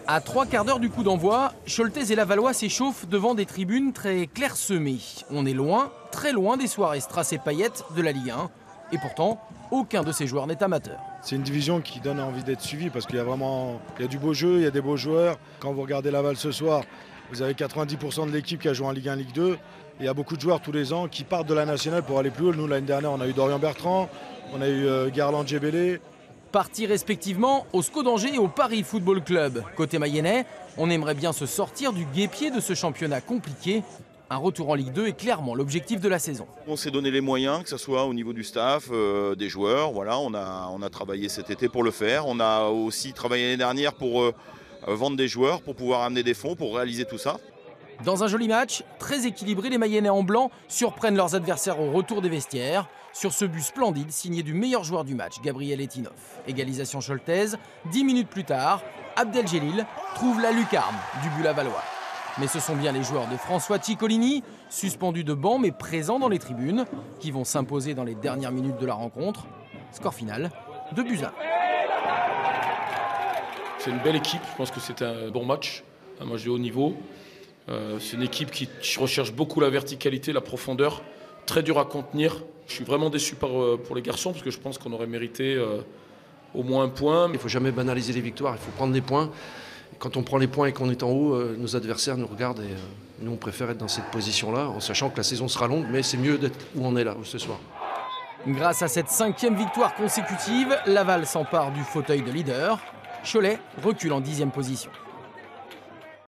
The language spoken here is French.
À 3/4 d'heure du coup d'envoi, Scholtez et Lavallois s'échauffent devant des tribunes très clairsemées. On est loin, très loin des soirées strass et paillettes de la Ligue 1. Et pourtant, aucun de ces joueurs n'est amateur. C'est une division qui donne envie d'être suivie parce qu'il y a du beau jeu, il y a des beaux joueurs. Quand vous regardez Laval ce soir, vous avez 90% de l'équipe qui a joué en Ligue 1, Ligue 2. Il y a beaucoup de joueurs tous les ans qui partent de la nationale pour aller plus haut. Nous, l'année dernière, on a eu Dorian Bertrand, on a eu Garland Djebélé. Partis respectivement au SCO d'Angers et au Paris Football Club. Côté mayennais, on aimerait bien se sortir du guêpier de ce championnat compliqué. Un retour en Ligue 2 est clairement l'objectif de la saison. On s'est donné les moyens, que ce soit au niveau du staff, des joueurs. Voilà, on a travaillé cet été pour le faire. On a aussi travaillé l'année dernière pour vendre des joueurs, pour pouvoir amener des fonds, pour réaliser tout ça. Dans un joli match, très équilibré, les Mayennais en blanc surprennent leurs adversaires au retour des vestiaires. Sur ce but splendide signé du meilleur joueur du match, Gabriel Etinov. Égalisation Scholtez, 10 minutes plus tard, Abdeljelil trouve la lucarne du but lavallois. Mais ce sont bien les joueurs de François Ciccolini, suspendus de banc mais présents dans les tribunes, qui vont s'imposer dans les dernières minutes de la rencontre. Score final, 2-1. C'est une belle équipe, je pense que c'est un bon match, un match de haut niveau. C'est une équipe qui recherche beaucoup la verticalité, la profondeur, très dur à contenir. Je suis vraiment déçu pour les garçons parce que je pense qu'on aurait mérité au moins un point. Il ne faut jamais banaliser les victoires, il faut prendre des points. Et quand on prend les points et qu'on est en haut, nos adversaires nous regardent et nous on préfère être dans cette position-là en sachant que la saison sera longue, mais c'est mieux d'être où on est là ce soir. Grâce à cette 5e victoire consécutive, Laval s'empare du fauteuil de leader. Cholet recule en 10e position.